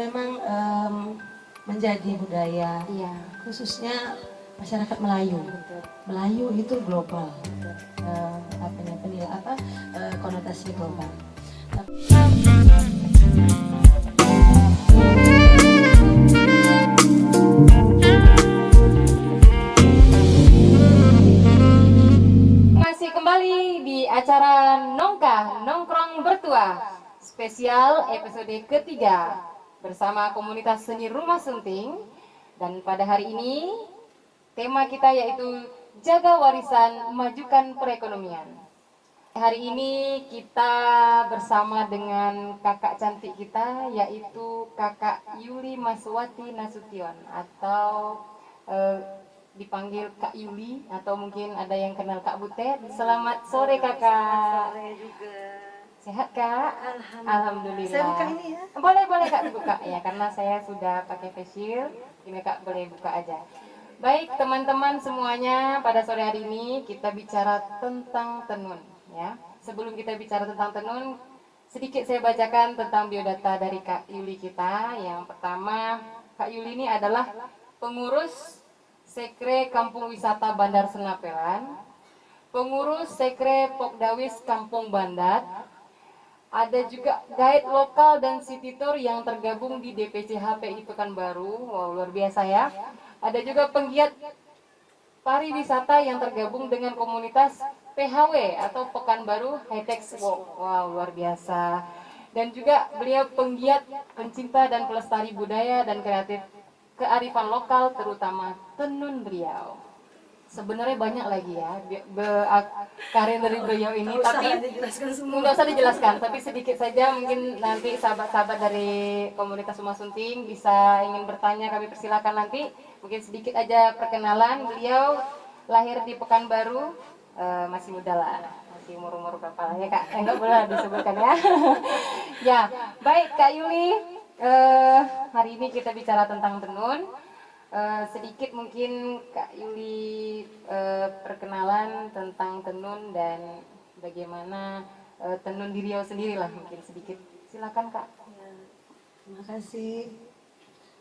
Memang menjadi budaya, Iya. khususnya masyarakat Melayu. Betul. Melayu itu global, konotasi global. Masih kembali di acara Nongka Nongkrong Bertua spesial episode ketiga bersama komunitas seni Rumah Sunting, dan pada hari ini tema kita yaitu jaga warisan majukan perekonomian. Hari ini kita bersama dengan kakak cantik kita yaitu kakak Yuli Maswati Nasution atau dipanggil Kak Yuli, atau mungkin ada yang kenal Kak Butet. Selamat sore kakak. Sore juga. Sehat kak? Alhamdulillah. Saya buka ini ya? Boleh kak dibuka ya, karena saya sudah pakai face shield. Ini kak boleh buka aja. Baik teman-teman semuanya, pada sore hari ini kita bicara tentang tenun ya. Sebelum kita bicara tentang tenun, sedikit saya bacakan tentang biodata dari Kak Yuli kita. Yang pertama, Kak Yuli ini adalah pengurus Sekre Kampung Wisata Bandar Senapelan, pengurus Sekre Pokdawis Kampung Bandar, ada juga guide lokal dan city tour yang tergabung di DPC HPI Pekanbaru. Wow, luar biasa ya. Ada juga penggiat pariwisata yang tergabung dengan komunitas PHW atau Pekanbaru High Tech Walk. Wow, luar biasa. Dan juga beliau penggiat pencinta dan pelestari budaya dan kreatif kearifan lokal, terutama tenun Riau. Sebenarnya banyak lagi ya karir dari beliau ini, tapi nggak usah dijelaskan, tapi sedikit saja. Mungkin nanti sahabat-sahabat dari komunitas Rumah Sunting bisa ingin bertanya, kami persilakan nanti. Mungkin sedikit aja perkenalan. Beliau lahir di Pekanbaru, masih muda lah, masih umur berapa lah ya kak? Enggak boleh disebutkan ya. Ya, baik Kak Yuli. Hari ini kita bicara tentang tenun. Sedikit mungkin Kak Yuli perkenalan tentang tenun dan bagaimana tenun di Riau sendiri lah, mungkin sedikit. Silakan kak. Ya, terima kasih.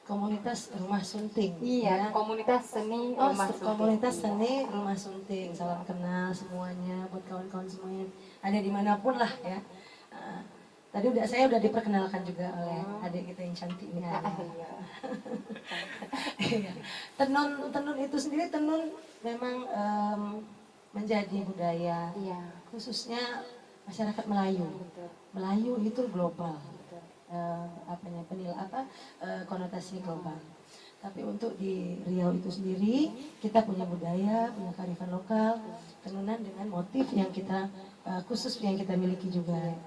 Komunitas Rumah Sunting. Iya, ya. Komunitas seni Rumah Sunting. Komunitas seni Rumah Sunting. Salam kenal semuanya buat kawan-kawan semuanya. Ada dimanapun lah ya. Tadi saya udah diperkenalkan juga oleh adik kita yang cantik ini. Iya. Tenun itu sendiri, tenun memang menjadi budaya, iya, khususnya masyarakat Melayu. betul. Melayu itu global, konotasi global. Tapi untuk di Riau itu sendiri, kita punya budaya, punya kearifan lokal, tenunan dengan motif yang kita khusus yang kita miliki juga.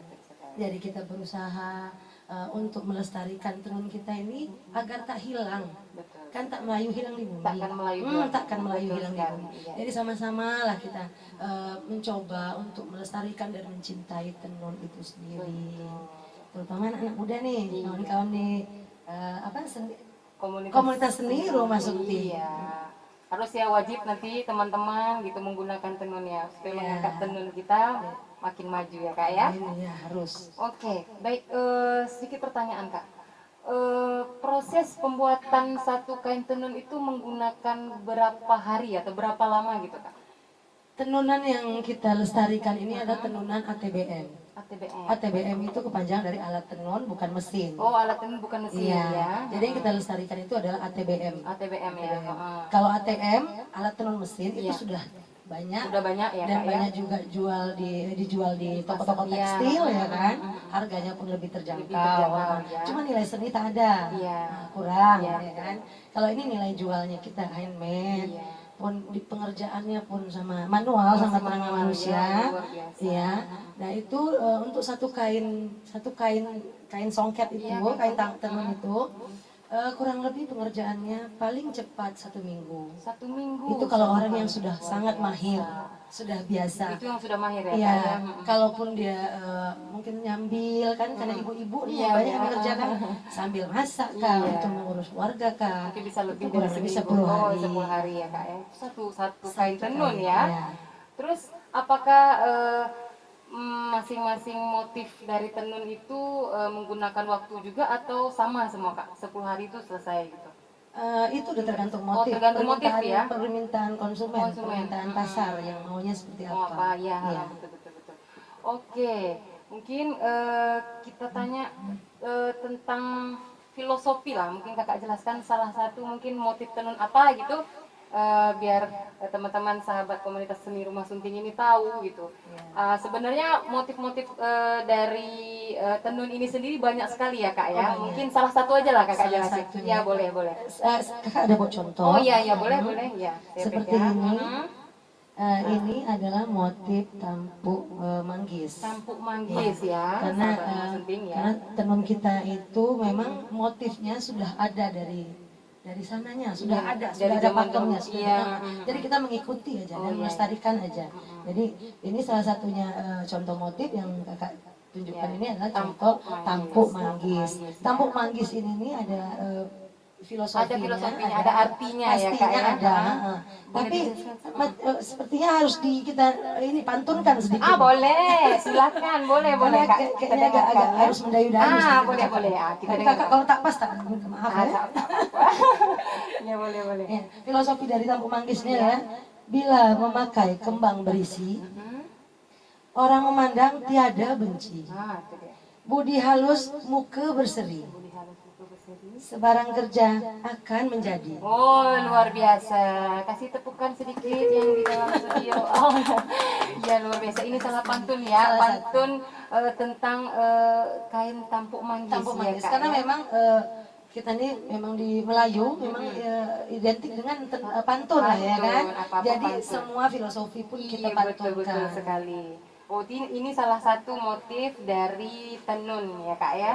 Jadi kita berusaha untuk melestarikan tenun kita ini agar tak hilang. Betul. Kan tak Melayu hilang di bumi. Takkan Melayu takkan Melayu hilang di bumi. Iya. Jadi sama-sama lah kita mencoba untuk melestarikan dan mencintai tenun itu sendiri. Terutama anak-anak muda nih, kawan-kawan nih komunitas seni Rumah Sunting. Iya. Harus ya, wajib nanti teman-teman gitu menggunakan tenun ya, supaya mengangkat tenun kita makin maju ya kak ya. Iya, harus. Oke, baik. Sedikit pertanyaan kak. Proses pembuatan satu kain tenun itu menggunakan berapa hari atau berapa lama gitu kak? Tenunan yang kita lestarikan ini adalah tenunan ATBM. ATBM. ATBM itu kepanjangan dari alat tenun bukan mesin. Oh, alat tenun bukan mesin ya. Jadi yang kita lestarikan itu adalah ATBM. ATBM ya. Kalau ATM, alat tenun mesin itu sudah banyak. Sudah banyak ya dan kak banyak ya. juga dijual di toko-toko tekstil ya kan. Harganya pun lebih terjangkau. Ya. Cuma nilai seni tak ada. Iya. Kurang ya kan. Kalau ini nilai jualnya kita handmade. Iya. pun di pengerjaannya pun sama manual, sama tenaga manusia, luar biasa. ya. Nah itu untuk satu kain songket itu, Iya, kain tenun itu kurang lebih pengerjaannya paling cepat 1 minggu. 1 minggu. Itu kalau orang yang sampai sudah luar sangat biasa. mahir, sudah biasa. Itu yang sudah mahir ya, Iya, Kak, ya? kalaupun dia mungkin nyambil kan, karena ibu-ibu nih yang Iya, banyak iya. yang mengerjakan sambil masak kah, Iya. untuk mengurus keluarga kah. Mungkin bisa lebih Itu dari kurang lebih seminggu. 10 Oh, hari. 10 hari ya, Kak, ya. Satu kain Satu tenun kain, ya. iya. Terus apakah masing-masing motif dari tenun itu menggunakan waktu juga atau sama semua, Kak? 10 hari itu selesai gitu. Itu udah tergantung Oh, motif, tergantung motif ya. permintaan konsumen, Konsumen. permintaan pasar yang maunya seperti Mau apa. apa? Ya, Iya. betul betul betul. Oke, mungkin kita tanya tentang filosofi lah. Mungkin kakak jelaskan salah satu mungkin motif tenun apa gitu, biar teman-teman sahabat komunitas seni Rumah Sunting ini tahu gitu. Sebenarnya motif-motif dari tenun ini sendiri banyak sekali ya kak ya. Oh, banyak. Mungkin salah satu aja lah kakak Salah jelasin. satunya. Ya boleh boleh. Kakak ada buat contoh. Oh iya iya boleh boleh ya. Saya Seperti pegang. ini. Mhm. Ini adalah motif tampuk manggis. Tampuk manggis ya, Karena sahabat Rumah Sunting ya. karena tenun kita itu memang motifnya sudah ada dari sananya, sudah Iya, ada, dari sudah ada zaman pakemnya, dahulu. sudah Iya, ada. Jadi kita mengikuti aja Oh, dan iya. melestarikan aja. Jadi ini salah satunya contoh motif yang kakak tunjukkan Iya. ini adalah Tampuk contoh manggis. tampuk Tampuk manggis. manggis, ya. Tampuk manggis ini ada Filosofinya, ada artinya ya, Kak, pastinya ya. ada. Boleh Tapi dijelaskan? sepertinya harus kita ini pantunkan sedikit. Ah boleh, silakan, boleh boleh Karena kak. Kita kayaknya agak dengarkan ya. harus mendayu-dayu. Ah sedikit boleh cakap. boleh. Ah, kita Tapi dengarkan. kakak kalau tak pas tak minta maaf Ah, ya. tak apa-apa. Ya boleh boleh. Ya, filosofi dari tampuk manggisnya ya, bila memakai kembang berisi, orang memandang tiada benci. Ah itu dia. Budi halus muka berseri, Budi halus buku berseri. sebarang kerja akan menjadi. Oh luar biasa. Kasih tepukan sedikit yang di dalam studio. Oh iya luar biasa. Ini salah pantun ya. Salah Pantun tentang kain tampuk manggis. Tampuk ya, manggis Kak, karena ya. memang kita ini memang di Melayu memang identik dengan pantun lah ya kan. Apa-apa Jadi pantun. semua filosofi pun kita Iya betul betul pantunkan. sekali. Oh ini salah satu motif dari tenun ya kak ya,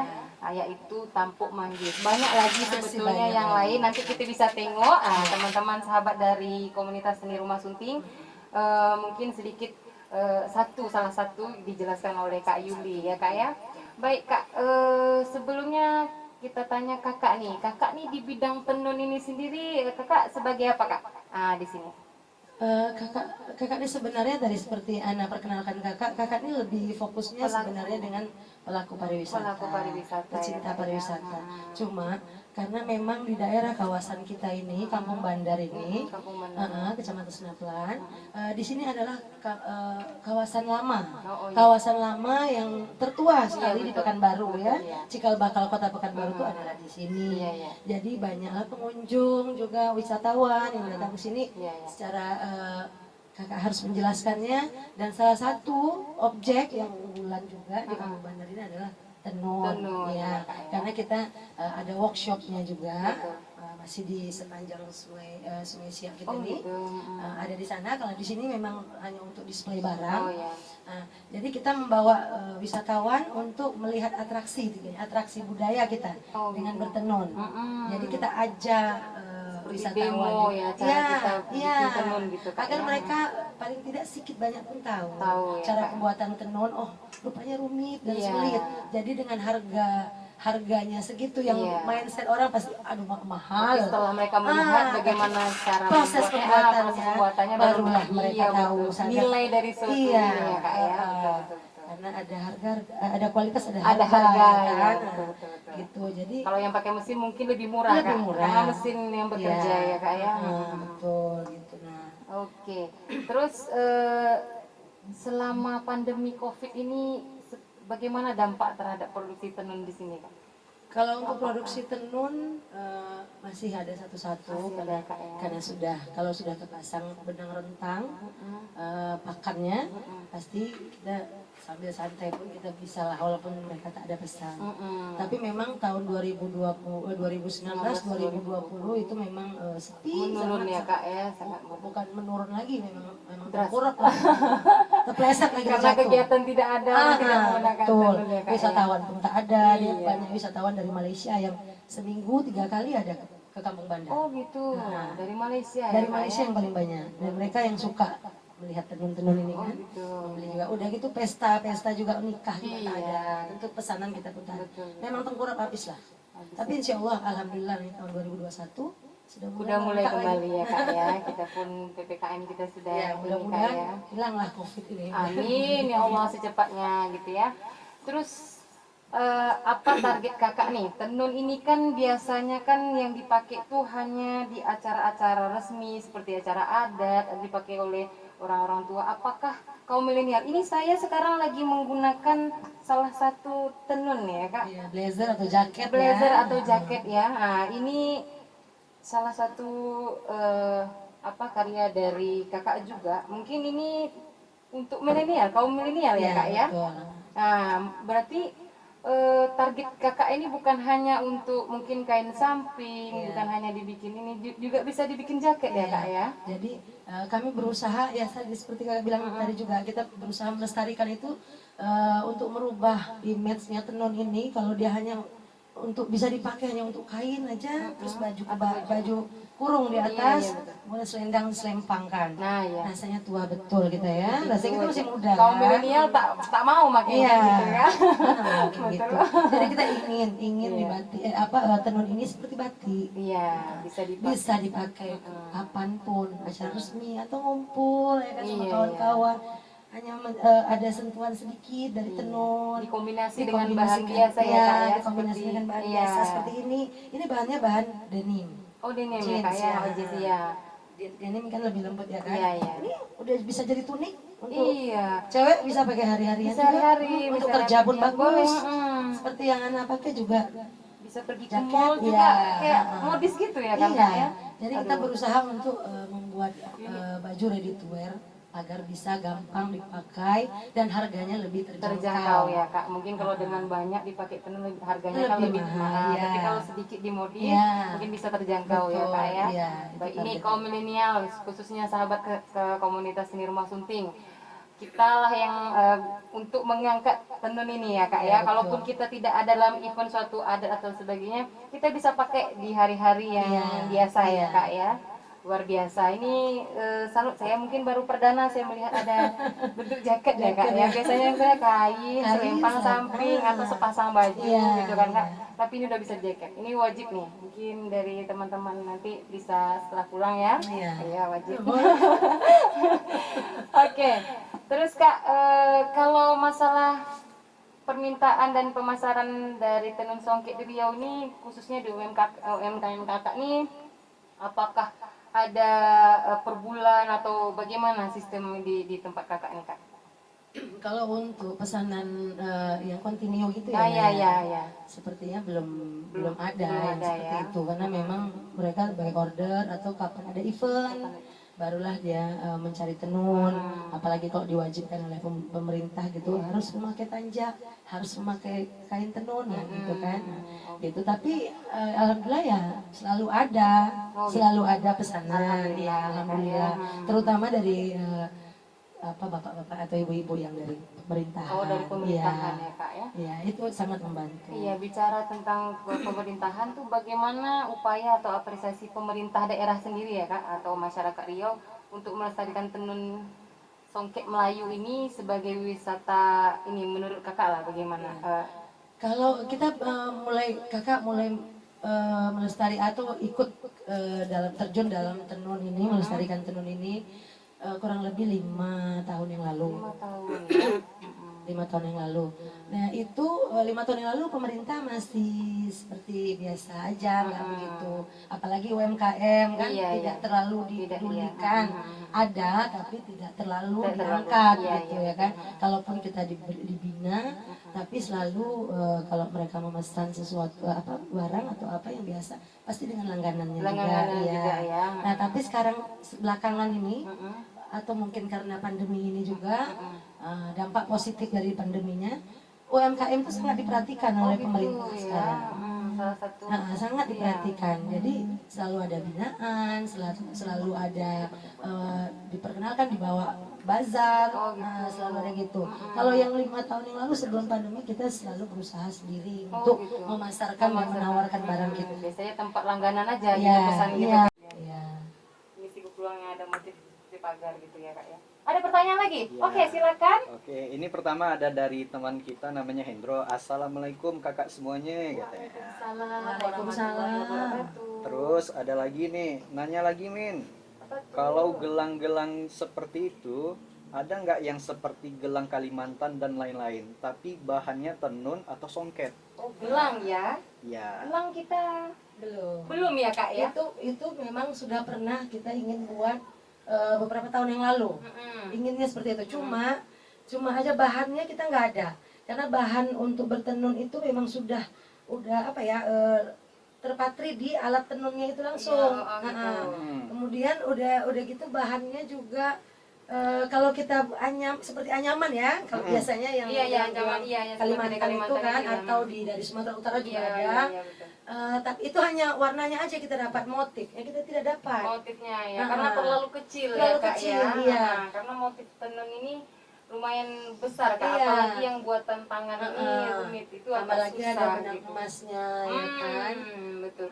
yaitu tampuk manggis. Banyak lagi Masih sebetulnya banyak yang lagi. lain. Nanti kita bisa tengok teman-teman sahabat dari komunitas seni Rumah Sunting. Mungkin sedikit salah satu dijelaskan oleh Kak Yuli ya kak ya. Baik kak, sebelumnya kita tanya kakak nih di bidang tenun ini sendiri kakak sebagai apa kak? Di sini. Kakak ini sebenarnya dari seperti Ana perkenalkan kakak ini lebih fokusnya sebenarnya dengan pelaku pariwisata, Pelaku pariwisata, pecinta ya, pariwisata. Cuma karena memang di daerah kawasan kita ini, Kampung Bandar ini, Kampung Bandar. Kecamatan Senaplan, di sini adalah kawasan lama, Oh, iya. kawasan lama yang tertua sekali di betul. Pekanbaru ya. Iya. Cikal bakal kota Pekanbaru itu adalah di sini. Iya, iya. Jadi banyaklah pengunjung juga wisatawan yang datang ke sini. Iya, iya. Secara kakak harus menjelaskannya, dan salah satu objek yang unggulan juga di Kampung Bandar ini adalah tenun, Tenun, ya. ya, Kak, ya. Karena kita ada workshopnya juga. Betul. Masih di sepanjang Sungai Siak kita Oh, ini gitu. ada di sana. Kalau di sini memang hanya untuk display barang. Oh ya. Jadi kita membawa wisatawan untuk melihat atraksi budaya kita Oh, dengan gitu. bertenun. Jadi kita ajak wisatawan demo juga. ya, cara kita bikin tenun gitu, Kak, agar ya. mereka paling tidak sedikit banyak pun tahu, Tahu, ya, cara Kak. pembuatan tenun. Oh rupanya rumit dan Iya. sulit. Jadi dengan harganya segitu yang Iya. mindset orang pasti aduh mahal. Tapi setelah mereka melihat bagaimana cara proses membuatnya, pembuatannya, baru barulah mereka iya, tahu betul. sadar. Nilai dari suatu Iya, ini ya kak ya. Betul, betul, betul. karena ada harga, ada kualitas, ada Ada harga, harga, ya ya, kan? betul, betul, betul. Gitu. Jadi Kalau yang pakai mesin mungkin lebih murah lebih kak, murah. karena mesin yang bekerja Iya. ya kak ya. Betul gitu. Nah, Oke, terus selama pandemi COVID ini bagaimana dampak terhadap produksi tenun di sini kak? Kalau untuk produksi tenun masih ada satu-satu Masih ada, Kak, ya. karena kalau sudah kepasang benang rentang pakannya pasti kita sambil santai pun kita bisa lah walaupun mereka tak ada pesan. Tapi memang tahun 2019 2020 itu memang sepi Menurun sangat, ya, Kak, ya, sangat bukan menurun lagi, memang Drastis. terpuruk lah. Terpleset lagi karena jatuh. kegiatan tidak ada, tidak menggunakan Betul. tenun ya, Kak, ya. Wisatawan pun tak ada. Dia Iya. banyak wisatawan dari Malaysia yang seminggu 3 kali ada ke Kampung Bandar. Oh gitu, Nah, dari Malaysia ya, dari Kak, Malaysia ya? yang paling banyak. Dan mereka yang suka melihat tenun-tenun ini Oh kan. gitu. Membeli juga. Udah gitu pesta juga nikah juga tak Iya. ada. Untuk pesanan kita pun tak ada. Betul. Memang tengkurap habis lah. Habis Tapi insya Allah alhamdulillah nih tahun 2021 sudah Udah mulai merangkak kembali lagi. ya, Kak, ya. Kita pun PPKM kita sudah Ya, ini, Kak, mudah-mudahan ya. hilanglah Covid ini. Amin ya Allah secepatnya gitu ya. Terus apa target kakak nih? Tenun ini kan biasanya kan yang dipakai tuh hanya di acara-acara resmi seperti acara adat, dipakai oleh orang-orang tua. Apakah kaum milenial ini, saya sekarang lagi menggunakan salah satu tenun ya, Kak? Iya, blazer atau jaket Blazer ya. atau jaket ya. Nah, ini salah satu karya dari kakak juga. Mungkin ini untuk milenial, kaum milenial ya, Kak, ya. Betul. Nah, berarti target kakak ini bukan hanya untuk mungkin kain samping, Iya. bukan hanya dibikin ini, juga bisa dibikin jaket ya, Kak, ya. Jadi kami berusaha ya seperti kakak bilang tadi juga, kita berusaha melestarikan itu untuk merubah image-nya tenun ini. Kalau dia hanya untuk bisa dipakai hanya untuk kain aja, terus baju kurung di atas, Iya, betul. boleh selendang selempangkan. Nah, ya. Rasanya tua betul kita ya. Rasanya kita masih muda. Kaum kan? milenial tak mau makin Iya, gitu ya. mana mau kayak gitu. Betul. Jadi kita ingin Iya. di batik, tenun ini seperti batik. Iya, bisa dipakai. Bisa dipakai kapanpun, acara resmi atau ngumpul ya kan sama Iya, kawan-kawan. Hanya ada sentuhan sedikit dari tenun. Dikombinasi dengan bahan Dikombinasikan, biasa ya, Kak, ya. dikombinasi dengan bahan Iya. biasa seperti ini. Ini bahannya bahan denim. Oh, denim ya, Jeans, Kak, ya. ya. Oh, jeans, ya. Denim kan lebih lembut ya kan. Iya, iya. Ini udah bisa jadi tunik untuk Iya. cewek, bisa pakai hari-harian Bisa juga. hari-hari, Untuk misalnya kerja pun kerja, bagus. boleh, Seperti yang anak pakai juga. Bisa pergi ke Jaket, mall juga iya. kayak modis gitu ya kan, Kak, ya. Jadi kita berusaha untuk membuat baju ready to wear agar bisa gampang dipakai dan harganya lebih Terjangkau ya, Kak. Mungkin kalau dengan banyak dipakai tenun harganya kan Lebih lebih mahal, mahal. iya. Tapi kalau sedikit dimodif Iya. mungkin bisa terjangkau ya, Betul, Kak, ya. iya, itu Baik, ini targetnya. kaum milenial khususnya sahabat ke komunitas seni rumah sunting. Kita lah yang untuk mengangkat tenun ini ya, Kak, Iya, ya. Kalaupun betul. kita tidak ada dalam event suatu adat atau sebagainya, kita bisa pakai di hari-hari yang Iya, biasa ya, iya. Kak, ya. Luar biasa. Ini salut, saya mungkin baru perdana saya melihat ada bentuk jaket ya, Kak, ya. Biasanya saya kain, selempang samping atau sepasang baju Iya, gitu kan, Kak. iya. Tapi ini udah bisa jaket. Ini wajib nih. Mungkin dari teman-teman nanti bisa setelah pulang ya. Iya. Iya, wajib. Oke. Terus, Kak, kalau masalah permintaan dan pemasaran dari tenun songket di Riau ini, khususnya di UMKM kakak nih, apakah ada per bulan atau bagaimana sistem di tempat kakak nih, Kak? Kalau untuk pesanan yang kontinu gitu Ya, ya, ya. sepertinya belum ada belum yang ada seperti ya. itu, karena memang mereka baik order atau kapan ada event barulah dia mencari tenun. Apalagi kalau diwajibkan oleh pemerintah gitu, harus memakai tanjak, harus memakai kain tenun ya gitu kan. Nah, gitu. Tapi alhamdulillah ya selalu ada pesanan ya, alhamdulillah. Terutama dari bapak-bapak atau ibu-ibu yang dari pemerintahan. Oh, dari pemerintahan Iya. ya, Kak, ya. Iya, itu sangat membantu. Iya, bicara tentang pemerintahan tuh, bagaimana upaya atau apresiasi pemerintah daerah sendiri ya, Kak, atau masyarakat Riau untuk melestarikan tenun songket Melayu ini sebagai wisata ini, menurut kakak lah bagaimana? Kalau kita kakak mulai melestari atau ikut terjun dalam tenun ini, melestarikan tenun ini kurang lebih 5 tahun yang lalu. 5 tahun ya. 5 tahun yang lalu. Nah itu 5 tahun yang lalu pemerintah masih seperti biasa aja, nggak begitu. Apalagi UMKM kan Iya, tidak iya. terlalu Tidak, dipedulikan. iya. Ada tapi tidak terlalu Tidak terlalu, diangkat iya, gitu iya. ya kan. Kalaupun kita dibina, tapi selalu kalau mereka memesan sesuatu apa barang atau apa yang biasa pasti dengan langganannya Langganan juga, juga ya. Nah tapi sekarang belakangan ini atau mungkin karena pandemi ini juga dampak positif dari pandeminya UMKM itu sangat diperhatikan oleh pemerintah ya. sekarang. Salah satu Sangat diperhatikan. Jadi selalu ada binaan, selalu ada diperkenalkan dibawa bazar, selalu ada gitu. Kalau yang 5 tahun yang lalu sebelum pandemi kita selalu berusaha sendiri untuk gitu. memasarkan dan menawarkan barang kita. Biasanya tempat langganan aja Iya, gitu pesan gitu. iya. Iya. Ini sih yang ada motif di pagar gitu ya Kak ya. Ada pertanyaan lagi? Ya. Oke, silakan. Oke, ini pertama ada dari teman kita namanya Hendro. Assalamualaikum kakak semuanya katanya. Waalaikumsalam. Terus ada lagi nih, nanya lagi Min. Kalau gelang-gelang seperti itu ada nggak yang seperti gelang Kalimantan dan lain-lain, tapi bahannya tenun atau songket? Oh, gelang ya. Ya. Gelang kita Belum ya Kak ya. itu memang sudah pernah kita ingin buat beberapa tahun yang lalu. Inginnya seperti itu, cuma aja bahannya kita nggak ada, karena bahan untuk bertenun itu memang udah apa ya terpatri di alat tenunnya itu langsung. Gitu. Kemudian udah gitu bahannya juga kalau kita seperti anyaman ya, kalau biasanya yang ancaman Kalimantan itu kan, ya. atau dari Sumatera Utara juga ada. Iya, betul. Tapi itu hanya warnanya aja kita dapat, motifnya kita tidak dapat. Motifnya ya, karena terlalu kecil Terlalu ya Kak kecil, ya. iya. Karena motif tenun ini lumayan besar Kak, Iya. apalagi yang buatan tangan ini rumit itu agak Apalagi susah ada benang gitu. emasnya ya kan. Betul.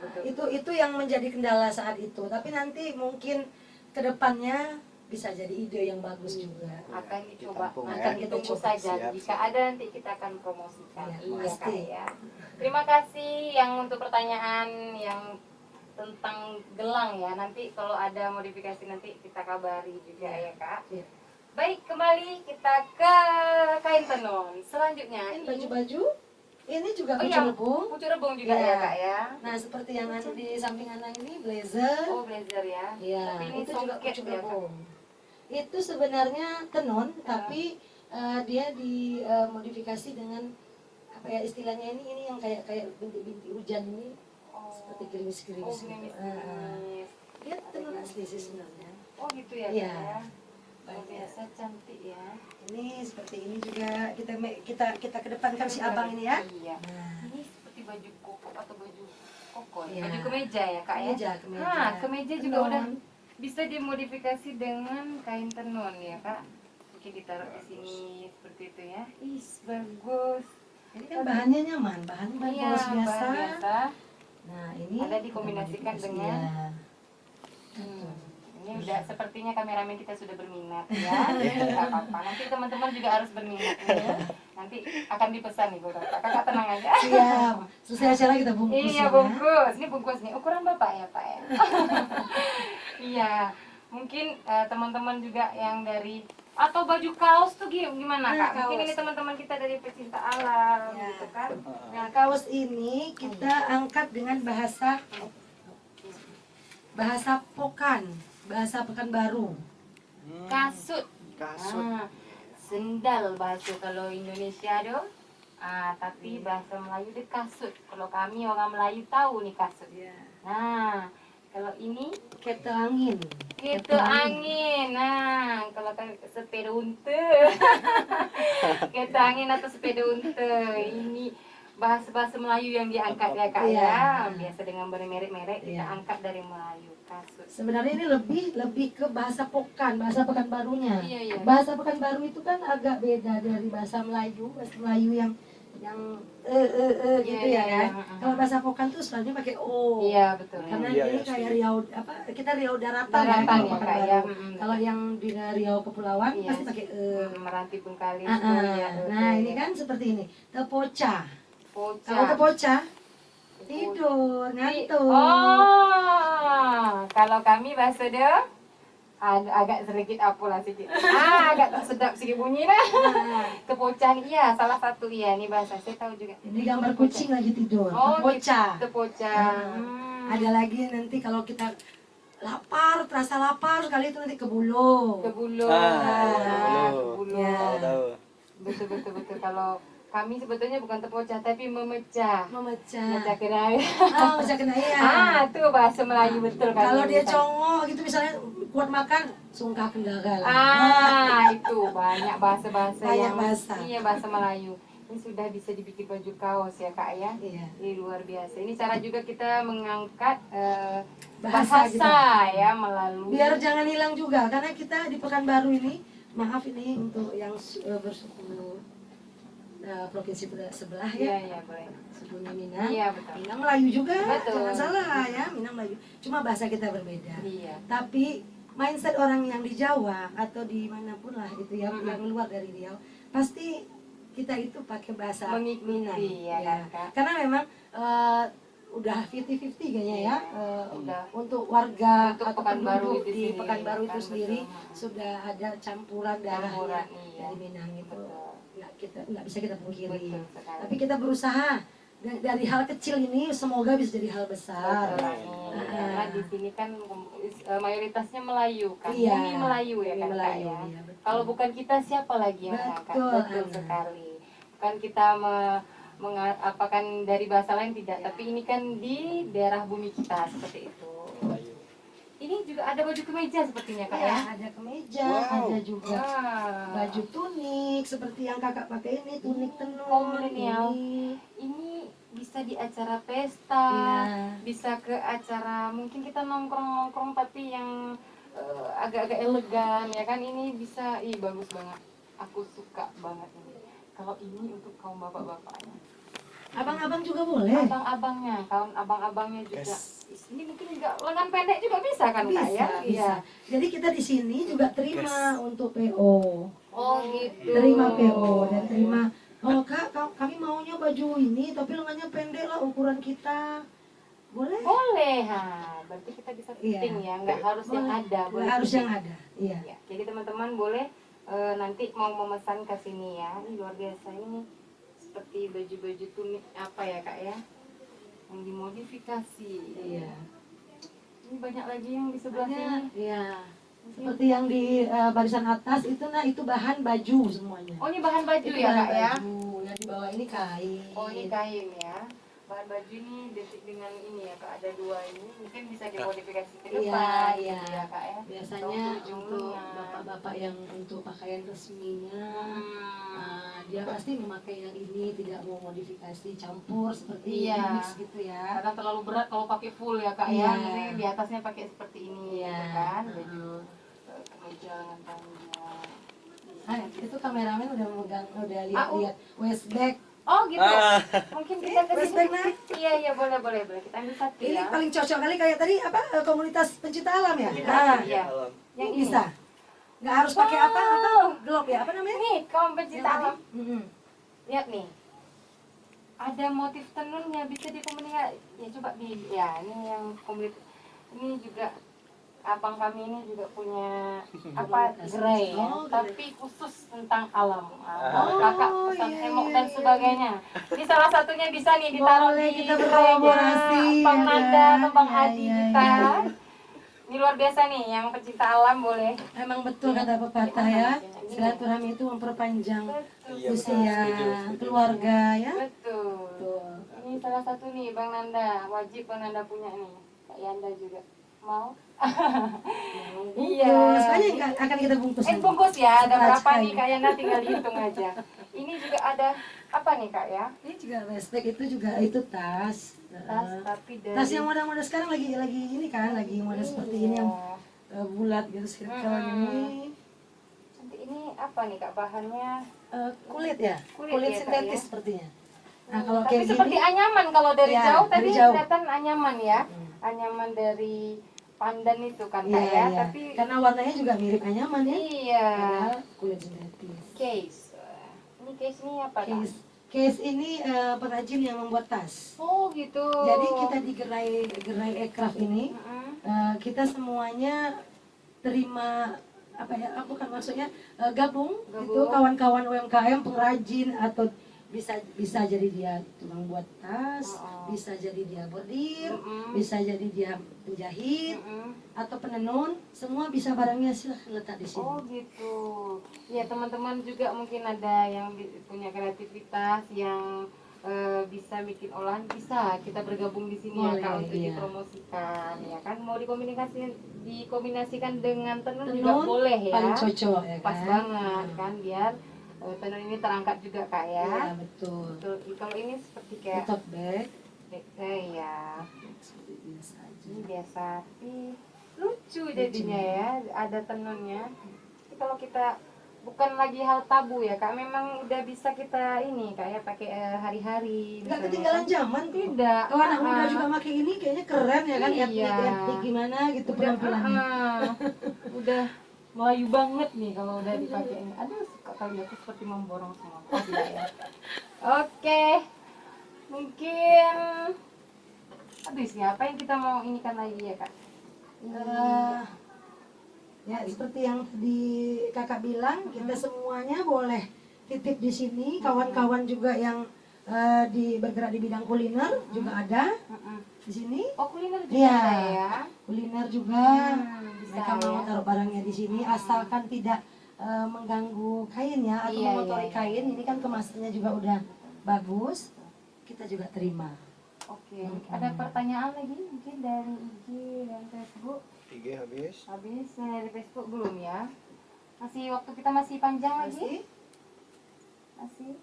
Itu yang menjadi kendala saat itu. Tapi nanti mungkin kedepannya bisa jadi ide yang bagus juga. Akan dicoba, Ditampung, akan ya. kita tunggu Coba. saja. Siap, Jika ada nanti kita akan promosikan. Iya, Iya pasti. Kak ya. Terima kasih yang untuk pertanyaan yang tentang gelang ya. Nanti kalau ada modifikasi nanti kita kabari juga ya Kak. Iya. Baik, kembali kita ke kain tenun. Selanjutnya Ini baju-baju ini juga Oh kucu iya, rebung. kucu rebung juga Iya. ya Kak ya. Nah, seperti yang ada di samping anak ini blazer. Oh, blazer ya. Iya, Tapi ini itu juga songket kucu ya, Kak? rebung. Itu sebenarnya tenun, tapi dia dimodifikasi dengan apa ya istilahnya ini yang kayak bintik-bintik hujan ini, seperti gerimis-gerimis gitu. gerimis. Dia tenun asli sih sebenarnya. Oh gitu ya Iya. Kak ya. Luar Banyak. biasa cantik ya. Ini seperti ini juga kita kedepankan si abang ini ya. Iya. Nah, Ini seperti baju koko atau baju koko ya? Iya. Baju kemeja ya Kak ya? kemeja. Nah, kemeja juga Tenun. udah bisa dimodifikasi dengan kain tenun ya Kak. Oke, ditaruh di sini seperti itu ya. Ih, bagus. Ini kan bahannya nyaman, bahannya bahan Iya, polos biasa. bahan biasa. Nah, ini Ada dikombinasikan kita dengan- iya. Ini udah sepertinya kameramen kita sudah berminat ya. Tidak apa-apa. Nanti teman-teman juga harus berminat ya. Nanti akan dipesan nih Kakak tenang aja. Siap. Selesai acara kita bungkus. Iya ya. bungkus. Ini bungkus nih. Ukuran Bapak ya Pak ya. Iya. Mungkin teman-teman juga yang dari atau baju kaos tuh gimana Kak? Mungkin kaos. ini teman-teman kita dari pecinta alam Ya. gitu kan. Nah, kaos ini kita angkat dengan bahasa Pokan, bahasa Pekanbaru. Kasut. Kasut. Sendal bahasa kalau Indonesia do. Tapi bahasa Melayu itu kasut. Kalau kami orang Melayu tahu nih kasut. Nah, kalau ini Kete angin. itu angin. Nah, kalau kan sepeda unta. Kereta angin atau sepeda unta. Ini bahasa-bahasa Melayu yang diangkat ya Kak Iya. ya. Biasa dengan bermerek-merek kita Iya. angkat dari Melayu kasut. Sebenarnya ini lebih ke bahasa Pokan, bahasa Pekanbarunya. Iya. Bahasa Pekanbaru itu kan agak beda dari bahasa Melayu yang gitu Iya, ya kan. iya. Kalau bahasa Pokan tuh selalu pakai o. Iya betul. Karena Iya, ini iya, kayak setuju. Riau kita Riau daratan, Daratan kalau ya, Kak, Pekanbaru. ya. Kalau yang di Riau Kepulauan Iya. pasti pakai Meranti pun kali. Nah, ini kan seperti ini. Tepoca. Poca. Kalau tepoca tidur, ngantuk. Oh, kalau kami bahasa dia agak sedikit apalah sedikit. Agak tak sedap sedikit bunyi lah. Tepocan iya, salah satu iya ini bahasa saya tahu juga. Ini gambar kucing lagi tidur. Oh, Tepoca. Tepocan. Ada lagi nanti kalau kita terasa lapar sekali itu nanti ke bulu. Kebulo. Kebulo. Kebulo. Ya. Tahu. Betul. kami sebetulnya bukan terpecah tapi memecah Memecah. kenai. Oh, memecah kenaya. Itu bahasa Melayu betul kan. Kalau dia congok gitu misalnya kuat makan, sungkah kendagal. Itu banyak bahasa-bahasa Banyak yang bahasa. iya bahasa Melayu. Ini sudah bisa dibikin baju kaos ya Kak ya. Iya. Ini luar biasa. Ini cara juga kita mengangkat Bahasa bahasa ya melalui. Biar jangan hilang juga, karena kita di Pekanbaru ini, maaf ini untuk yang bersuku provinsi sebelah Iya, ya, iya boleh. sukunya Minang. Iya, betul. Minang Melayu juga, Betul. jangan salah ya, Minang Melayu. Cuma bahasa kita berbeda. Iya. Tapi mindset orang yang di Jawa atau di manapun lah itu ya, yang luar dari Riau, pasti kita itu pakai bahasa Mengikuti, Minang. ya kan, Kak? Karena memang udah 50-50 kayaknya ya, udah. untuk warga Untuk atau Pekanbaru penduduk itu di sendiri, Pekanbaru itu kan, sendiri betul. sudah ada campuran darahnya iya. dari Minang itu. Betul. Nggak bisa kita pungkiri. Betul sekali. Tapi kita berusaha dari hal kecil ini semoga bisa jadi hal besar. Betul. Karena di sini kan mayoritasnya Melayu kan, Iya. bumi Melayu ya Bumi kan Kak Melayu, ya. iya, betul. Kalau bukan kita siapa lagi yang mengangkat? Betul, Betul Ana. sekali. Bukan kita apakan dari bahasa lain tidak, tapi ini kan di daerah bumi kita seperti itu. Ini juga ada baju kemeja sepertinya Kak Ya, ya. ada kemeja, Wow. ada juga baju tunik seperti yang kakak pakai ini, tunik tenun. Kaum milenial. Ini. Ini bisa di acara pesta, Nah. bisa ke acara mungkin kita nongkrong-nongkrong tapi yang agak-agak elegan ya kan, ini bisa, bagus banget. Aku suka banget ini. Kalau ini untuk kaum bapak-bapaknya, Abang-abang juga boleh. abang-abangnya, kaum abang-abangnya juga. Ini mungkin juga lengan pendek juga bisa kan Kak ya? Bisa. Iya. Jadi kita di sini juga terima untuk PO. Oh gitu. Terima PO dan terima. Oh kak, kami maunya baju ini tapi lengannya pendek lah ukuran kita. Boleh? Boleh, berarti kita bisa Iya. fitting ya, nggak harus yang Boleh. ada. Nggak harus fitting. yang ada. Iya. Ya, jadi teman-teman boleh nanti mau memesan ke sini ya. Ini luar biasa ini, seperti baju-baju tunik apa ya Kak ya, yang dimodifikasi. Iya. Ini banyak lagi yang di sebelah sini. Iya. Seperti yang di barisan atas itu, nah itu bahan baju semuanya. Oh ini bahan baju Itu ya bahan Kak ya. baju. Yang di bawah ini kain. Oh ini kain ya. Bahan baju ini detik dengan ini ya Kak, ada dua ini mungkin bisa dimodifikasi ke Iya, depan iya. gitu ya Kak ya. Biasanya Atau ujung untuk lengan. bapak-bapak yang untuk pakaian resminya, Hmm. dia pasti memakai yang ini, tidak mau modifikasi campur seperti Iya. mix gitu ya. Karena terlalu berat kalau pakai full ya Kak Iya. ya. Mungkin di atasnya pakai seperti ini Iya. gitu kan. Baju kemeja lengan panjang. Itu kameramen udah megang, udah Ah, lihat-lihat waist bag. Oh gitu. Ah. Mungkin kita ke waist sini. bag, Nak. Iya boleh. Kita ambil satu Ini ya. paling cocok kali kayak tadi apa komunitas pencinta alam ya. Pencinta Nah, alam, iya. Alam. Yang ini. bisa. Nggak harus pakai apa globe ya, apa namanya? Nih, kaum Yang pencinta tadi? alam. Mm-mm. Lihat nih. Ada motif tenunnya, bisa dikomunikasi. Ya coba di ya ini yang komplit. Ini juga abang kami ini juga punya apa gerai ya, Oh, gerai. tapi khusus tentang alam. Oh, Kakak pesan iya, hemok iya, dan iya. sebagainya. Ini salah satunya bisa nih ditaruh Boleh, di kita gerainya berkolaborasi, Bang ya Nanda kan? atau Bang Iya, Adi iya, kita. iya. Ini luar biasa nih, yang pecinta alam boleh. Emang betul kata pepatah ya, silaturahmi itu memperpanjang Iya, usia setuju. Betul. keluarga ya. Betul. Ini salah satu nih Bang Nanda, wajib Bang Nanda punya nih. Kak Yanda juga. Mau? Iya. Bungkus, banyak yang akan kita bungkus. nanti. Bungkus ya, ada Setelah berapa sekali. nih Kak Yanda, tinggal dihitung aja. Ini juga ada apa nih Kak ya? Ini juga waist bag, itu juga itu tas. Tas tapi dari Tas yang moda-moda sekarang lagi ini kan, lagi moda seperti ini yang bulat gitu, circle gini. Nanti ini apa nih Kak bahannya? Kulit ya, Kulit kulit ya, Kak, sintetis ya? sepertinya. Nah kalau Tapi kayak seperti gini, anyaman kalau dari Iya, jauh tadi dari jauh. kelihatan anyaman ya. Anyaman dari pandan itu kan Kak iya, ya, iya. tapi Karena warnanya juga mirip anyaman ya. iya. Padahal kulit sintetis. Case. Ini case ini apa Kak? Case ini pengrajin yang membuat tas. Oh gitu. Jadi kita di gerai Ekraf ini Mm-mm. kita semuanya terima apa ya? Bukan maksudnya gabung Gabung. itu kawan-kawan UMKM pengrajin atau bisa jadi dia tukang buat tas, bisa jadi dia bordir, bisa jadi dia penjahit atau penenun, semua bisa barangnya silahkan letak di sini. Oh gitu. Ya teman-teman juga mungkin ada yang punya kreativitas yang bisa bikin olahan, bisa kita bergabung di sini ya Kak untuk dipromosikan ya kan. Mau dikombinasikan dengan tenun juga boleh ya. Paling cocok ya kan. Pas banget kan biar tenun ini terangkat juga Kak ya. Iya betul. Kalau ini seperti kayak tote bag. Ya. Seperti biasa aja. Ini biasa sih. Lucu jadinya ya, ada tenunnya. Tapi kalau kita bukan lagi hal tabu ya Kak, memang udah bisa kita ini kayak pakai hari-hari. Nggak ketinggalan zaman kok. Tidak. Kalau anak muda juga pakai ini kayaknya keren ya kan, Iya. etnik gimana gitu penampilannya. Udah Melayu banget nih kalau udah dipakai ini. Aduh, suka kali aku seperti memborong semua. Oh, tidak ya. Oke. Mungkin habis ya, apa yang kita mau inikan lagi ya Kak? Ya seperti yang tadi kakak bilang, kita semuanya boleh titip di sini. Kawan-kawan juga yang bergerak di bidang kuliner juga ada di sini. Oh, kuliner juga Iya. ada ya. Kuliner juga Bisa mereka mau ya. taruh barangnya di sini asalkan tidak mengganggu kain ya atau Iya, mengotori iya. kain. Ini kan kemasannya juga udah bagus, kita juga terima. Oke, ada pertanyaan lagi mungkin dari IG dan Facebook? IG habis. Habis dari Facebook belum ya? Masih waktu kita masih panjang lagi? Masih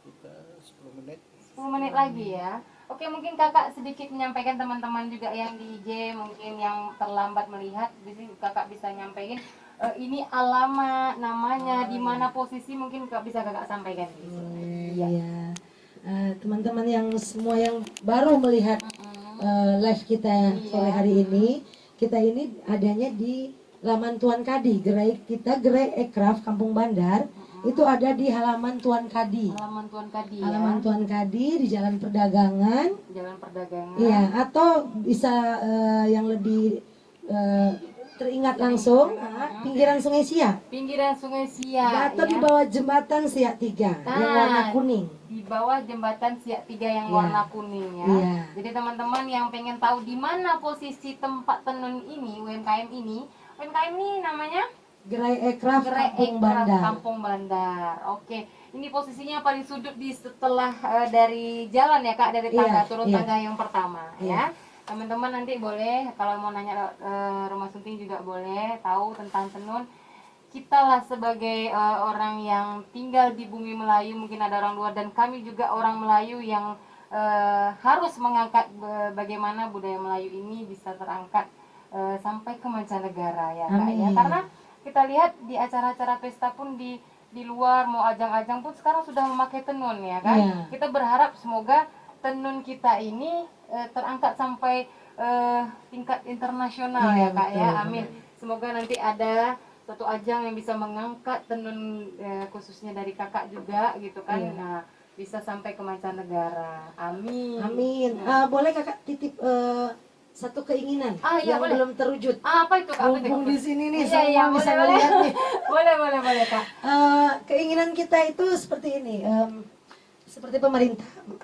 Kita 10 menit. 10 menit lagi ya. Oke, mungkin kakak sedikit menyampaikan teman-teman juga yang di IG mungkin yang terlambat melihat, di sini kakak bisa nyampaikan ini alamat, namanya, di mana posisi mungkin bisa kakak sampaikan di sini. Iya. Teman-teman yang semua yang baru melihat live kita sore hari ini, kita ini adanya di Laman Tuan Kadi, gerai kita Gerai Ekraf Kampung Bandar. Itu ada di halaman Tuan Kadi. Halaman Tuan Kadi ya. Halaman Tuan Kadi di Jalan Perdagangan. Jalan Perdagangan. Iya, atau bisa yang lebih teringat langsung pinggiran Sungai Siak. Pinggiran Sungai Siak Atau ya. di bawah jembatan Siak 3 yang warna kuning. Di bawah jembatan Siak 3 yang Iya. warna kuning ya. Iya. Jadi teman-teman yang pengen tahu di mana posisi tempat tenun ini, UMKM ini namanya Gerai Ekraf Gerai Kampung Ekraf Bandar. Kampung Bandar. Oke, ini posisinya paling sudut di setelah dari jalan ya Kak, dari tangga turun tangga yang pertama ya. Teman-teman nanti boleh kalau mau nanya Rumah Sunting juga boleh tahu tentang tenun. Kita lah sebagai orang yang tinggal di bumi Melayu, mungkin ada orang luar dan kami juga orang Melayu yang harus mengangkat bagaimana budaya Melayu ini bisa terangkat sampai ke mancanegara ya Kak ya. Karena kita lihat di acara-acara pesta pun di luar mau ajang-ajang pun sekarang sudah memakai tenun ya kan. Iya. Kita berharap semoga tenun kita ini terangkat sampai tingkat internasional ya Kak ya. Amin. Semoga nanti ada satu ajang yang bisa mengangkat tenun khususnya dari kakak juga gitu kan. Nah, bisa sampai ke mancanegara. Amin. Amin. Boleh kakak titip satu keinginan Iya, yang boleh. belum terwujud. Apa itu Kak? Mumpung di sini nih Iya, semua bisa boleh, melihat nih. boleh Kak. Keinginan kita itu seperti ini. Seperti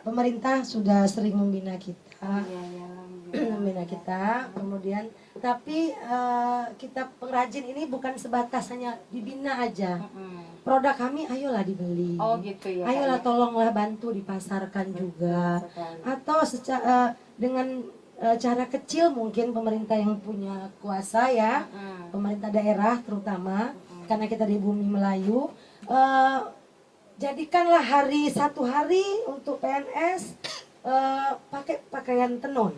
pemerintah sudah sering membina kita. Membina kita, kemudian tapi kita pengrajin ini bukan sebatas hanya dibina aja. Produk kami ayolah dibeli. Oh gitu ya. Ayolah tolonglah bantu dipasarkan juga. Atau secara dengan cara kecil mungkin pemerintah yang punya kuasa ya, pemerintah daerah terutama karena kita di bumi Melayu, jadikanlah satu hari untuk PNS pakai pakaian tenun.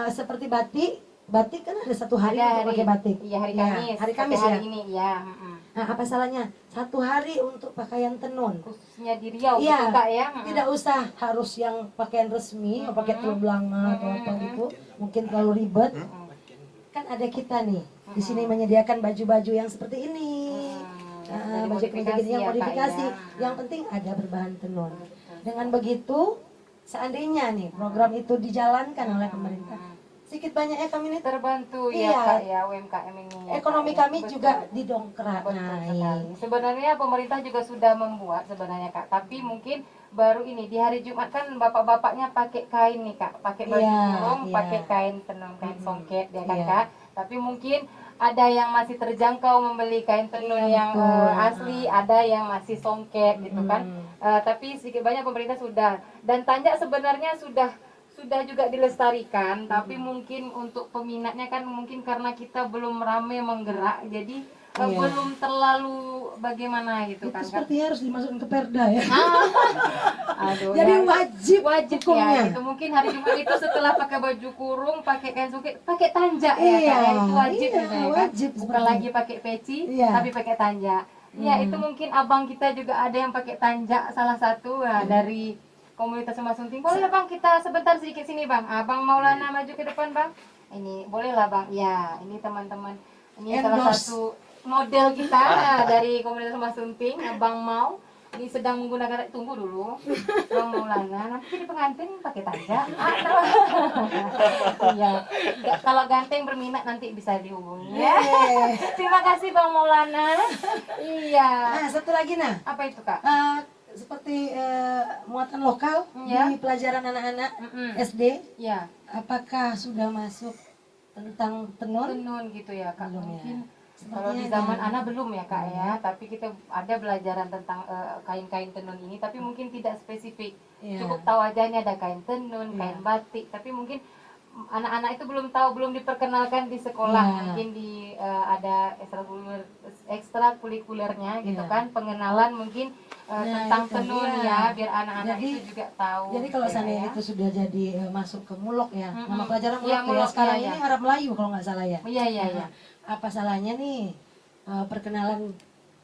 Seperti batik kan ada satu hari untuk pakai batik. Iya, hari Kamis. Hari Kamis hari ya. ini ya. Nah, apa salahnya satu hari untuk pakaian tenun? Khususnya di Riau Iya, gitu Kak ya. tidak usah harus yang pakaian resmi, pakai telur belanga atau apa gitu, mungkin terlalu ribet. Kan ada kita nih di sini menyediakan baju-baju yang seperti ini. Baju modifikasi yang ya, Kak, modifikasi, ya. yang penting ada berbahan tenun. Dengan begitu, seandainya nih program itu dijalankan oleh pemerintah, sedikit banyaknya kami ini terbantu Iya. ya Kak ya UMKM ini. ya, ekonomi Kak, ya. kami Betul. juga didongkrak. Betul Nah, sekali. Sebenarnya pemerintah juga sudah membuat sebenarnya Kak, tapi mungkin baru ini di hari Jumat kan bapak-bapaknya pakai kain nih Kak, pakai baju Iya, kurung, iya. pakai kain tenun, kain Mm-mm. songket ya kan Iya. Kak. Tapi mungkin ada yang masih terjangkau membeli kain tenun Iya, yang betul. asli, ada yang masih songket gitu kan. Tapi sedikit banyak pemerintah sudah, dan tanjak sebenarnya sudah juga dilestarikan, tapi mungkin untuk peminatnya kan mungkin karena kita belum rame menggerak, jadi Iya. belum terlalu bagaimana gitu Itu kan Kak. sepertinya harus dimasukkan ke perda ya. Aduh, Jadi ya, wajib wajib hukumnya. ya gitu. Mungkin hari Jumat itu setelah pakai baju kurung, pakai kain songket, pakai tanjak ya Iya, Kak. Itu wajib iya, gitu ya kan. wajib Bukan seperti lagi pakai peci, Iya. tapi pakai tanjak. Ya itu mungkin abang kita juga ada yang pakai tanjak salah satu dari komunitas Emas Sunting. Boleh ya Bang, kita sebentar sedikit sini Bang. Abang Maulana maju ke depan Bang. Ini boleh lah Bang. Ya, ini teman-teman. Ini salah Endorse. satu model kita dari komunitas Emas Sunting, Abang Mau. Ini sedang menggunakan, tunggu dulu, Bang Maulana. Nanti jadi pengantin pakai tanjak. Iya. Kalau ganteng berminat nanti bisa dihubungi ya. Terima kasih Bang Maulana. Iya. Nah, satu lagi nah. Apa itu Kak? Seperti muatan lokal Ya. di pelajaran anak-anak Mm-mm. SD, Ya. apakah sudah masuk tentang tenun? Tenun gitu ya Kak. Belum ya. Mungkin Sepertinya kalau di zaman ada. Ana belum ya Kak ya, tapi kita ada belajaran tentang kain-kain tenun ini, tapi mungkin tidak spesifik. Iya. Cukup tahu aja ini ada kain tenun, Iya. kain batik, tapi mungkin anak-anak itu belum tahu, belum diperkenalkan di sekolah. Iya. Mungkin di ada ekstrakurikulernya gitu Iya. kan, pengenalan mungkin Nah, tentang itu tenun dia. ya, biar anak-anak Jadi- itu juga tahu. Jadi kalau gitu seandainya ya. itu sudah jadi masuk ke mulok ya, Mm-mm. nama pelajaran Iya, mulok ya. mulok, Sekarang iya, ini iya. Arab Melayu kalau nggak salah ya. Iya iya iya. Apa salahnya nih perkenalan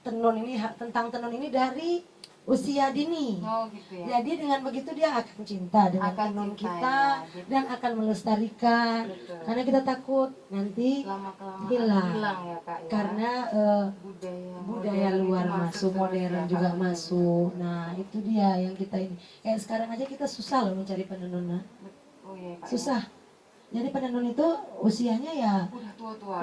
tenun ini tentang tenun ini dari usia dini. Oh gitu ya. Jadi dengan begitu dia akan cinta dengan Akan tenun cinta, kita ya, gitu. dan akan melestarikan. Betul. Karena kita takut nanti Lama-kelamaan hilang. hilang ya Kak ya. karena budaya budaya modern luar itu masuk, terus modern ya, juga Kak. masuk. Nah itu dia yang kita ini. Kayak sekarang aja kita susah loh mencari penenun. Nah. Oh iya Kak. Susah. Jadi penenun itu usianya ya Udah tua-tua.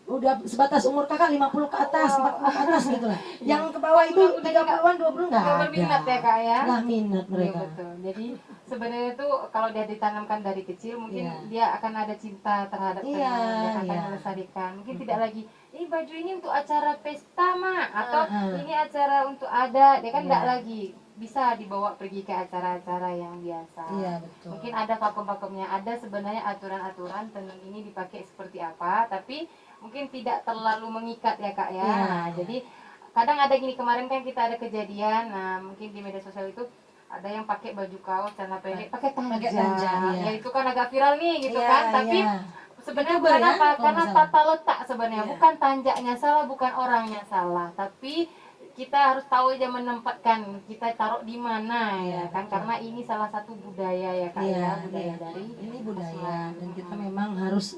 udah sebatas umur kakak 50 ke atas, 40 ke atas gitu lah. Yang ke bawah itu Udah 30-an, 20 enggak Nggak ada. berminat ya Kak ya. Nggak minat Iya mereka. betul. Jadi sebenarnya itu kalau dia ditanamkan dari kecil, mungkin Iya. dia akan ada cinta terhadap Iya, tenun, dia akan iya. melestarikan. Mungkin tidak lagi, ini baju ini untuk acara pesta mak, atau ini acara untuk adat, dia kan Iya. enggak lagi bisa dibawa pergi ke acara-acara yang biasa. Iya, betul. Mungkin ada vakum-vakumnya, ada sebenarnya aturan-aturan tenun ini dipakai seperti apa, tapi mungkin tidak terlalu mengikat ya Kak ya. Iya, Nah, iya. jadi kadang ada gini, kemarin kan kita ada kejadian, nah mungkin di media sosial itu ada yang pakai baju kaos celana pendek pakai Pakai tanjak. tanjak, iya. Ya itu kan agak viral nih gitu Iya, kan, tapi iya. sebenarnya YouTuber bukan ya, apa, kalau karena nggak salah. tata letak sebenarnya, Iya. bukan tanjaknya salah, bukan orangnya salah, tapi kita harus tahu aja menempatkan kita taruh di mana ya Iya, kan, betul. karena ini salah satu budaya ya Kak Iya, ya, budaya iya. dari Ini budaya Islam. dan kita memang harus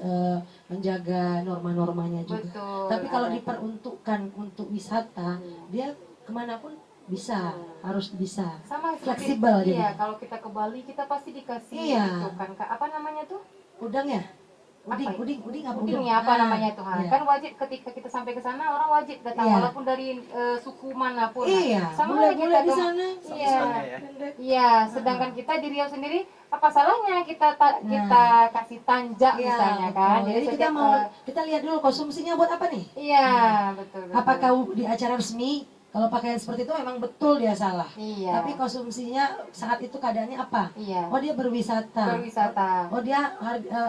menjaga norma-normanya juga. Betul. Tapi kalau ada- diperuntukkan untuk wisata, dia kemanapun bisa, harus bisa. sama seperti Fleksibel iya, jadi. kalau kita ke Bali kita pasti dikasih Iya. itu kan Kak, apa namanya tuh? Udang ya? Apa Uding, ya? uding apa Uding udang? ya, apa Ah, namanya tuh? iya. Kan wajib ketika kita sampai ke sana, orang wajib datang Iya. walaupun dari suku manapun. Iya, sama boleh kita boleh di dong. sana. Iya. Sama-sama ya. Pendek. Iya, sedangkan kita di Riau sendiri apa salahnya kita kita kasih tanjak Iya, misalnya betul. kan. Jadi kita setiap, mau kita lihat dulu konsumsinya buat apa nih? iya, betul, betul. Apakah di acara resmi kalau pakaian seperti itu memang betul dia salah. Iya. Tapi konsumsinya saat itu keadaannya apa? Iya. Oh dia berwisata. Berwisata. Oh dia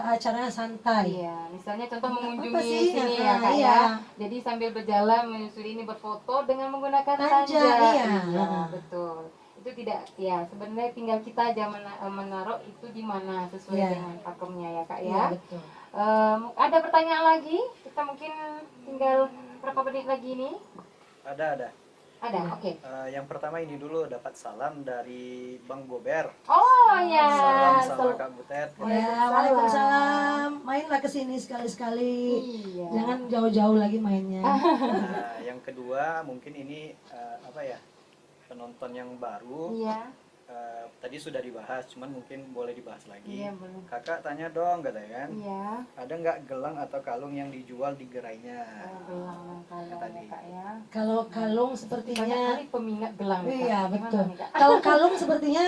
acaranya santai. Iya, misalnya contoh Apa mengunjungi sih? sini Nah, ya Kak iya. ya. Jadi sambil berjalan menyusuri ini berfoto dengan menggunakan Tanjak, tanjak. iya. Iya, betul. Itu tidak ya, sebenarnya tinggal kita aja menaruh itu di mana sesuai Iya. dengan pakemnya ya Kak Iya ya. betul. Ada pertanyaan lagi? Kita mungkin tinggal berapa menit lagi nih? Ada. Ada, oke. Yang pertama ini dulu dapat salam dari Bang Bober. Oh ya. Salam sama Kak Butet. Ya, waalaikumsalam. Mainlah ke sini sekali-sekali. Iya. Jangan jauh-jauh lagi mainnya. Yang kedua mungkin ini apa ya, penonton yang baru. Iya. tadi sudah dibahas, cuman mungkin boleh dibahas lagi. Iya, boleh. Kakak tanya dong, katanya kan. Iya. Ada nggak gelang atau kalung yang dijual di gerainya? Gelang dan kalung Tadi. ya, Kak ya. Kalau kalung Banyak sepertinya kali peminat gelang nih, Kak. iya Gimana betul. nih, Kak? Kalau kalung sepertinya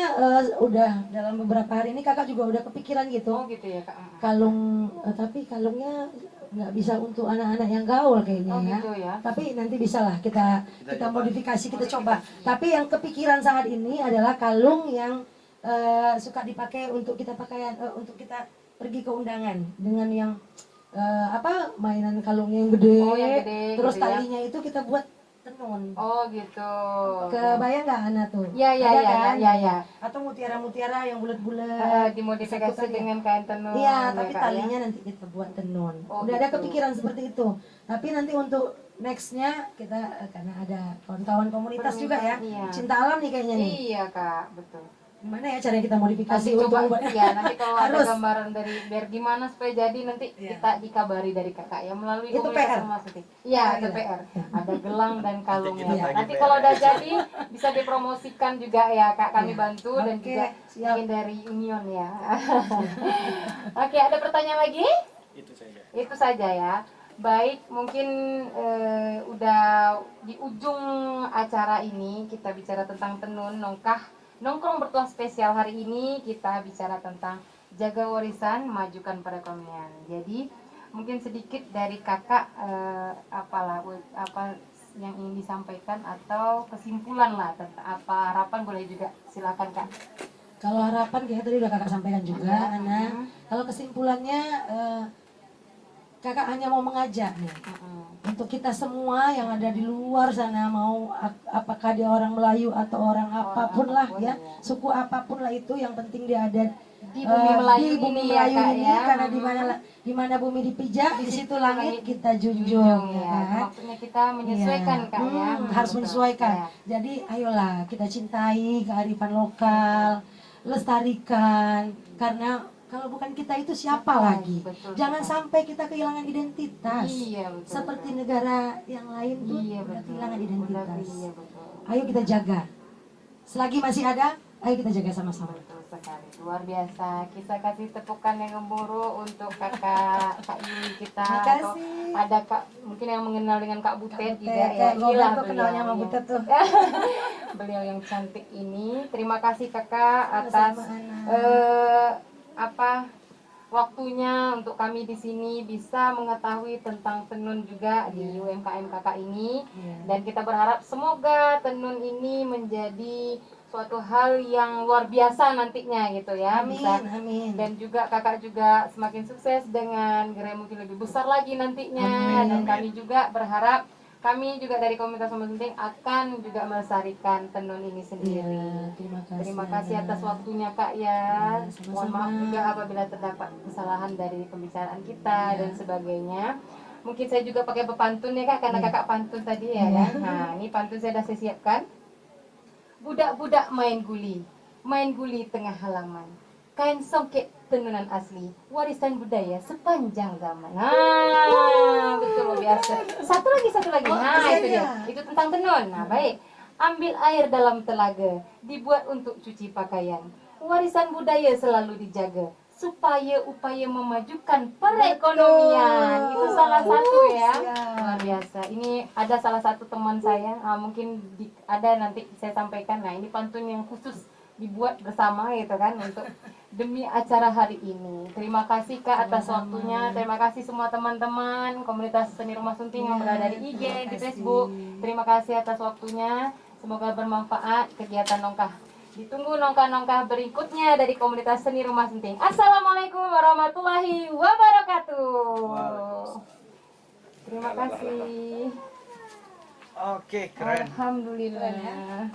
udah dalam beberapa hari ini kakak juga udah kepikiran gitu. Oh gitu ya, Kak. Kalung tapi kalungnya nggak bisa untuk anak-anak yang gaul kayaknya Oh ya. gitu ya. Tapi nanti bisa lah kita coba. modifikasi, kita coba. Tapi yang kepikiran saat ini adalah kalung yang suka dipakai untuk kita pakaian untuk kita pergi ke undangan dengan yang apa mainan kalungnya yang gede, Oh, yang gede terus gitu ya. talinya itu kita buat tenun. Oh gitu. Kebayang nggak Ana tuh? Iya iya Ada iya kan? iya ya. Atau mutiara-mutiara yang bulat-bulat. Dimodifikasi disatukan ya. dengan kain tenun. Iya, ya, tapi Kak, ya. talinya nanti kita buat tenun. Oh, Udah ada gitu. kepikiran seperti itu. Tapi nanti untuk nextnya kita karena ada kawan-kawan komunitas juga ya, Iya. cinta alam nih kayaknya nih. Iya Kak, betul. Gimana ya cara kita modifikasi Nanti untuk coba membuat- ya, nanti kalau ada Harus. gambaran dari biar gimana supaya jadi nanti Iya. kita dikabari dari Kakak ya melalui Itu komunitas PR. Rumah Sunting. Iya, itu Iya. PR. Ada gelang dan kalungnya. kita tagih Nanti PR. kalau udah jadi bisa dipromosikan juga ya Kak, kami Iya. bantu dan Oke, juga siap. mungkin dari Union ya. Oke, ada pertanyaan lagi? Itu saja. Itu saja ya. Baik, mungkin udah di ujung acara ini kita bicara tentang tenun nongkrong bertuah spesial hari ini kita bicara tentang jaga warisan, majukan perekonomian. Jadi mungkin sedikit dari kakak apa yang ingin disampaikan atau kesimpulan lah tentang apa harapan boleh juga silakan Kak. Kalau harapan kayak tadi udah kakak sampaikan juga, Ana. Kalau kesimpulannya kakak hanya mau mengajak nih. Untuk kita semua yang ada di luar sana, mau apakah dia orang Melayu atau orang apapun lah ya, suku apapun lah itu, yang penting dia ada Di bumi Melayu di bumi ini ya, Melayu Kak, ini, ya. karena di mana bumi dipijak, di situ langit kita junjung ya ya. kan. Maksudnya kita menyesuaikan Iya. Kak ya. Harus Betul. menyesuaikan. Ya. Jadi ayolah kita cintai kearifan lokal, lestarikan, karena kalau bukan kita itu siapa lagi? Betul, Jangan betul. sampai kita kehilangan identitas. Iya, betul, Seperti betul. negara yang lain tuh Iya, udah betul. kehilangan identitas. Iya, betul. Ayo kita jaga. Selagi masih ada, ayo kita jaga sama-sama. Betul sekali, luar biasa. Kita kasih tepukan yang gemuruh untuk kakak Kak Yuli kita. Atau Makasih. ada Kak mungkin yang mengenal dengan Kak Butet juga ya. Kayak gue Inilah tuh kenalnya sama beliau, Butet tuh. beliau yang cantik ini. Terima kasih kakak atas Sama-sama, waktunya untuk kami di sini bisa mengetahui tentang tenun juga di UMKM kakak ini. Iya. Dan kita berharap semoga tenun ini menjadi suatu hal yang luar biasa nantinya gitu ya. Amin, Bisa amin. dan juga kakak juga semakin sukses dengan gerai mungkin lebih besar lagi nantinya. Amin. Dan kami juga berharap kami juga dari komunitas Rumah Sunting akan juga melestarikan tenun ini sendiri. Iya, Terima kasih Ana. atas waktunya Kak ya. Sama-sama. Mohon maaf juga apabila terdapat kesalahan dari pembicaraan kita dan sebagainya. Mungkin saya juga pakai pepantun ya Kak, karena Kakak pantun tadi ya kan. Nah, ini pantun saya sudah saya siapkan. Budak-budak main guli tengah halaman. Kain songket tenunan asli, warisan budaya sepanjang zaman. Nah, betul luar biasa. Satu lagi. Oh, Nah, iya, itu dia. iya. Itu tentang tenun. Nah, baik. Ambil air dalam telaga, dibuat untuk cuci pakaian. Warisan budaya selalu dijaga supaya upaya memajukan perekonomian. Betul. Itu salah satu ya. Siap. Luar biasa. Ini ada salah satu teman saya, mungkin ada nanti saya sampaikan. Nah, ini pantun yang khusus dibuat bersama gitu kan untuk demi acara hari ini. Terima kasih Kak atas Sama-sama. waktunya. Terima kasih semua teman-teman komunitas Seni Rumah Sunting yang Ya, berada di IG, terima di kasih. Facebook. Terima kasih atas waktunya. Semoga bermanfaat kegiatan nongkah. Ditunggu nongkah-nongkah berikutnya dari komunitas Seni Rumah Sunting. Assalamualaikum warahmatullahi wabarakatuh. Terima kasih. Oke, keren. Alhamdulillah.